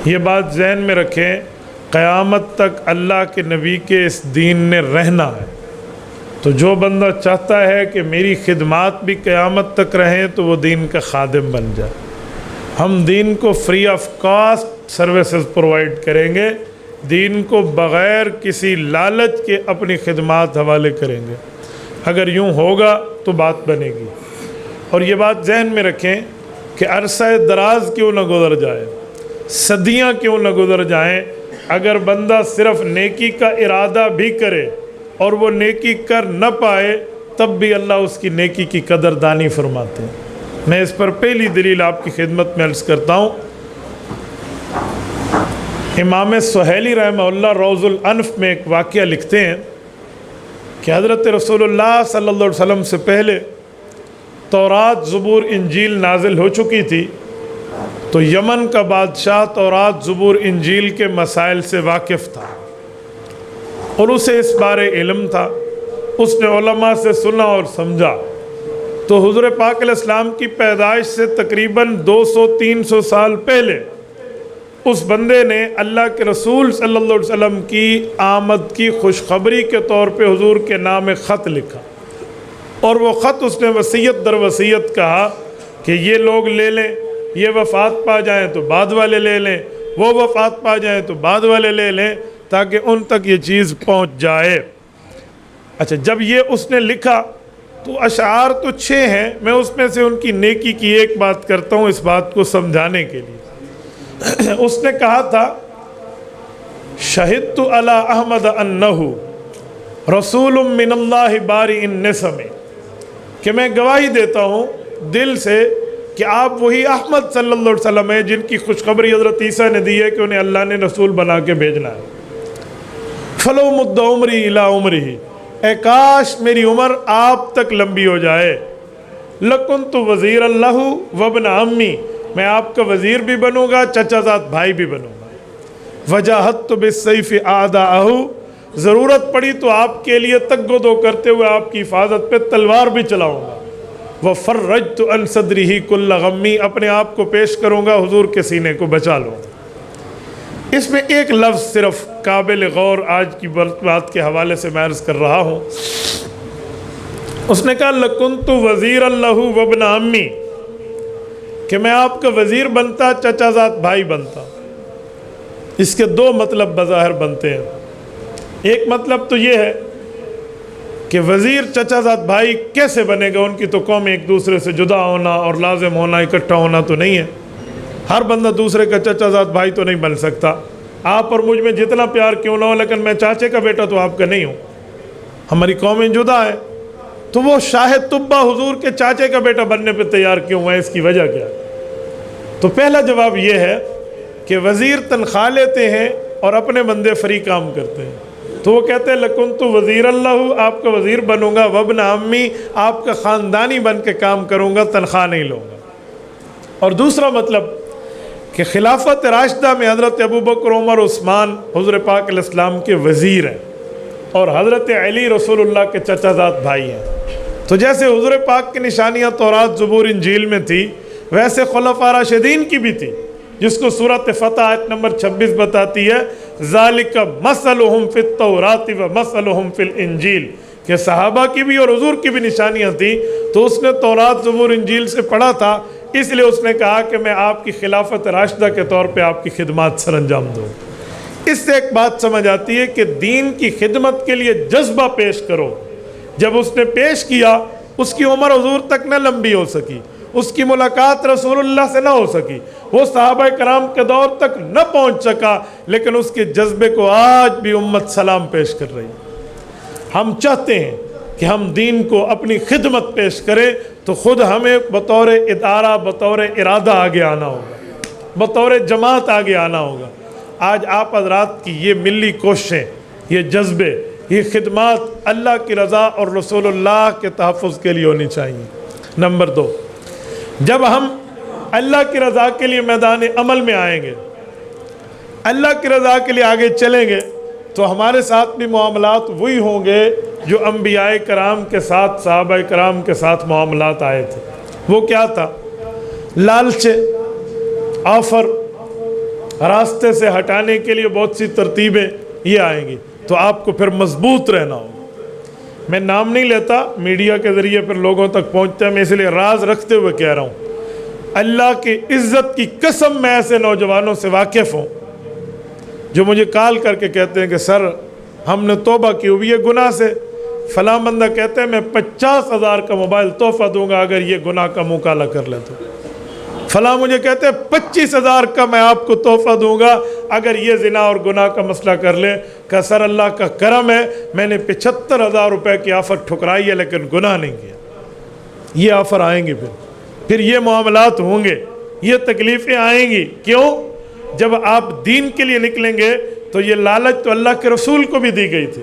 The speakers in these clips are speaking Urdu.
یہ بات ذہن میں رکھیں، قیامت تک اللہ کے نبی کے اس دین نے رہنا ہے، تو جو بندہ چاہتا ہے کہ میری خدمات بھی قیامت تک رہیں تو وہ دین کا خادم بن جائے۔ ہم دین کو free of cost services provide کریں گے، دین کو بغیر کسی لالچ کے اپنی خدمات حوالے کریں گے۔ اگر یوں ہوگا تو بات بنے گی۔ اور یہ بات ذہن میں رکھیں کہ عرصہ دراز کیوں نہ گزر جائے، صدیاں کیوں نہ گزر جائیں، اگر بندہ صرف نیکی کا ارادہ بھی کرے اور وہ نیکی کر نہ پائے تب بھی اللہ اس کی نیکی کی قدردانی فرماتے ہیں۔ میں اس پر پہلی دلیل آپ کی خدمت میں عرض کرتا ہوں۔ امام سہیلی رحمہ اللہ روض الانف میں ایک واقعہ لکھتے ہیں کہ حضرت رسول اللہ صلی اللہ علیہ وسلم سے پہلے تورات، زبور، انجیل نازل ہو چکی تھی، تو یمن کا بادشاہ تورات، زبور، انجیل کے مسائل سے واقف تھا اور اسے اس بارے علم تھا۔ اس نے علماء سے سنا اور سمجھا، تو حضور پاک علیہ السلام کی پیدائش سے تقریباً 200-300 سال پہلے اس بندے نے اللہ کے رسول صلی اللہ علیہ وسلم کی آمد کی خوشخبری کے طور پہ حضور کے نام ایک خط لکھا، اور وہ خط اس نے وصیت در وصیت کہا کہ یہ لوگ لے لیں، یہ وفات پا جائیں تو بعد والے لے لیں، وہ وفات پا جائیں تو بعد والے لے لیں، تاکہ ان تک یہ چیز پہنچ جائے۔ اچھا، جب یہ اس نے لکھا تو اشعار تو 6 ہیں، میں اس میں سے ان کی نیکی کی ایک بات کرتا ہوں اس بات کو سمجھانے کے لیے۔ اس نے کہا تھا، شہدت علی احمد انہ رسول من اللہ باری النسم، کہ میں گواہی دیتا ہوں دل سے کہ آپ وہی احمد صلی اللہ علیہ وسلم ہیں جن کی خوشخبری حضرت عیسیٰ نے دی ہے کہ انہیں اللہ نے رسول بنا کے بھیجنا ہے۔ فلو مد عمری الی عمری، اے کاش میری عمر آپ تک لمبی ہو جائے۔ لکنت وزیر اللہ وابن عمی، میں آپ کا وزیر بھی بنوں گا، چچا زاد بھائی بھی بنوں گا۔ وجاہدت بالسیف اعداءہ، ضرورت پڑی تو آپ کے لیے تگ و دو کرتے ہوئے آپ کی حفاظت پہ تلوار بھی چلاؤں گا۔ وفرجت عن صدرہ کل غمی، اپنے آپ کو پیش کروں گا، حضور کے سینے کو بچا لوں گا۔ اس میں ایک لفظ صرف قابل غور آج کی بات کے حوالے سے میں عرض کر رہا ہوں۔ اس نے کہا لکنت وزیر اللہ وابن عمی، کہ میں آپ کا وزیر بنتا، چچا زاد بھائی بنتا۔ اس کے 2 مطلب بظاہر بنتے ہیں۔ ایک مطلب تو یہ ہے کہ وزیر چچا زاد بھائی کیسے بنے گا، ان کی تو قوم ایک دوسرے سے جدا ہونا اور لازم ہونا، اکٹھا ہونا تو نہیں ہے، ہر بندہ دوسرے کا چچا زاد بھائی تو نہیں بن سکتا۔ آپ اور مجھ میں جتنا پیار کیوں نہ ہو، لیکن میں چاچے کا بیٹا تو آپ کا نہیں ہوں، ہماری قومیں جدا ہے، تو وہ شاہد طبہ حضور کے چاچے کا بیٹا بننے پہ تیار کیوں ہے، اس کی وجہ کیا ہے؟ تو پہلا جواب یہ ہے کہ وزیر تنخواہ لیتے ہیں اور اپنے بندے فری کام کرتے ہیں، تو وہ کہتے ہیں لکنت وزیر اللہ، آپ کا وزیر بنوں گا، وابن عمی، آپ کا خاندانی بن کے کام کروں گا، تنخواہ نہیں لوں گا۔ اور دوسرا مطلب کہ خلافت راشدہ میں حضرت ابوبکر، عمر، عثمان حضور پاک علیہ السلام کے وزیر ہیں، اور حضرت علی رسول اللہ کے چچا زاد بھائی ہیں۔ تو جیسے حضور پاک کی نشانیاں تورات، زبور، انجیل میں تھی، ویسے خلفاء راشدین کی بھی تھی، جس کو سورۃ فتح آیت نمبر 26 بتاتی ہے، ذالک مثلہم فی التوراۃ و مثلہم فی الانجیل، کہ صحابہ کی بھی اور حضور کی بھی نشانیاں تھیں، تو اس نے تورات، زبور، انجیل سے پڑھا تھا، اس لیے اس نے کہا کہ میں آپ کی خلافت راشدہ کے طور پہ آپ کی خدمات سر انجام دوں۔ اس سے ایک بات سمجھ آتی ہے کہ دین کی خدمت کے لیے جذبہ پیش کرو۔ جب اس نے پیش کیا، اس کی عمر حضور تک نہ لمبی ہو سکی، اس کی ملاقات رسول اللہ سے نہ ہو سکی، وہ صحابہ کرام کے دور تک نہ پہنچ سکا، لیکن اس کے جذبے کو آج بھی امت سلام پیش کر رہی ہے۔ ہم چاہتے ہیں کہ ہم دین کو اپنی خدمت پیش کریں، تو خود ہمیں بطور ادارہ، بطور ارادہ آگے آنا ہوگا، بطور جماعت آگے آنا ہوگا۔ آج آپ حضرات کی یہ ملی کوششیں، یہ جذبے، یہ خدمات اللہ کی رضا اور رسول اللہ کے تحفظ کے لیے ہونی چاہیے۔ نمبر 2، جب ہم اللہ کی رضا کے لیے میدان عمل میں آئیں گے، اللہ کی رضا کے لیے آگے چلیں گے، تو ہمارے ساتھ بھی معاملات وہی ہوں گے جو انبیاء کرام کے ساتھ، صحابہ کرام کے ساتھ معاملات آئے تھے۔ وہ کیا تھا؟ لالچ، آفر، راستے سے ہٹانے کے لیے بہت سی ترتیبیں یہ آئیں گی، تو آپ کو پھر مضبوط رہنا ہوگا۔ میں نام نہیں لیتا، میڈیا کے ذریعے پھر لوگوں تک پہنچتا ہے، میں اس لیے راز رکھتے ہوئے کہہ رہا ہوں۔ اللہ کی عزت کی قسم میں ایسے نوجوانوں سے واقف ہوں جو مجھے کال کر کے کہتے ہیں کہ سر ہم نے توبہ کی ہوئی ہے گناہ سے، فلاں بندہ کہتے ہیں میں 50,000 کا موبائل تحفہ دوں گا اگر یہ گناہ کا مکالہ کر لے تو، فلاں مجھے کہتے ہیں 25,000 کا میں آپ کو تحفہ دوں گا اگر یہ زنا اور گناہ کا مسئلہ کر لے۔ کہ سر اللہ کا کرم ہے میں نے 75,000 روپے کی آفر ٹھکرائی ہے لیکن گناہ نہیں کیا۔ یہ آفر آئیں گے، پھر یہ معاملات ہوں گے، یہ تکلیفیں آئیں گی۔ کیوں؟ جب آپ دین کے لیے نکلیں گے تو یہ لالچ تو اللہ کے رسول کو بھی دی گئی تھی،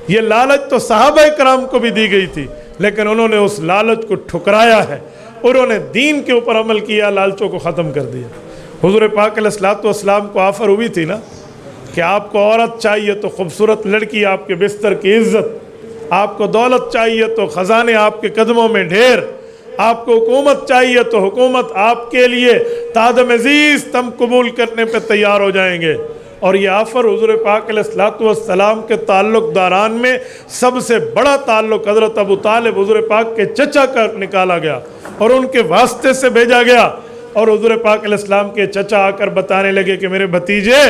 یہ لالچ تو صحابہ کرام کو بھی دی گئی تھی، لیکن انہوں نے اس لالچ کو ٹھکرایا ہے، انہوں نے دین کے اوپر عمل کیا، لالچوں کو ختم کر دیا۔ حضور پاک علیہ الصلوۃ والسلام کو آفر ہوئی تھی نا کہ آپ کو عورت چاہیے تو خوبصورت لڑکی آپ کے بستر کی عزت، آپ کو دولت چاہیے تو خزانے آپ کے قدموں میں ڈھیر، آپ کو حکومت چاہیے تو حکومت آپ کے لیے تادم عزیز تم قبول کرنے پہ تیار ہو جائیں گے۔ اور یہ آفر حضور پاک علیہ الصلوۃ والسلام کے تعلق داران میں سب سے بڑا تعلق حضرت ابو طالب حضور پاک کے چچا کا نکالا گیا اور ان کے واسطے سے بھیجا گیا، اور حضور پاک علیہ السلام کے چچا آ کر بتانے لگے کہ میرے بھتیجے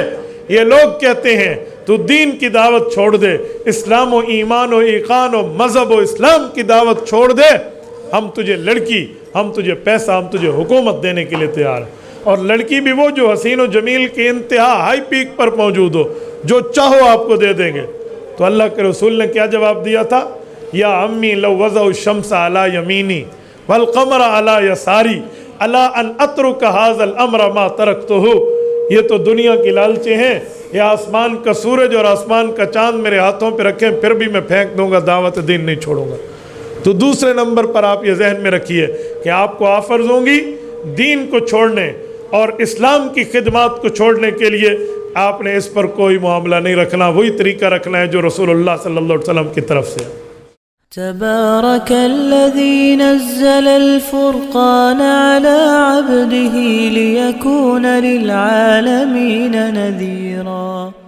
یہ لوگ کہتے ہیں تو دین کی دعوت چھوڑ دے، اسلام و ایمان و ایقان و مذہب و اسلام کی دعوت چھوڑ دے، ہم تجھے لڑکی، ہم تجھے پیسہ، ہم تجھے حکومت دینے کے لیے تیار ہیں، اور لڑکی بھی وہ جو حسین و جمیل کے انتہا ہائی پیک پر موجود ہو، جو چاہو آپ کو دے دیں گے۔ تو اللہ کے رسول نے کیا جواب دیا تھا؟ یا امی لو وضع الشمس علی یمینی والقمر علی یساری الا ان اترک ھذا الامر ما ترکتہ۔ یہ تو دنیا کی لالچیں ہیں، یہ آسمان کا سورج اور آسمان کا چاند میرے ہاتھوں پہ رکھیں پھر بھی میں پھینک دوں گا، دعوت دین نہیں چھوڑوں گا۔ تو دوسرے نمبر پر آپ یہ ذہن میں رکھیے کہ آپ کو آفرز ہوں گی دین کو چھوڑنے اور اسلام کی خدمات کو چھوڑنے کے لیے، آپ نے اس پر کوئی معاملہ نہیں رکھنا، وہی طریقہ رکھنا ہے جو رسول اللہ صلی اللہ علیہ وسلم کی طرف سے۔ تبارك الذي نزل الفرقان على عبده ليكون للعالمين نذيرا۔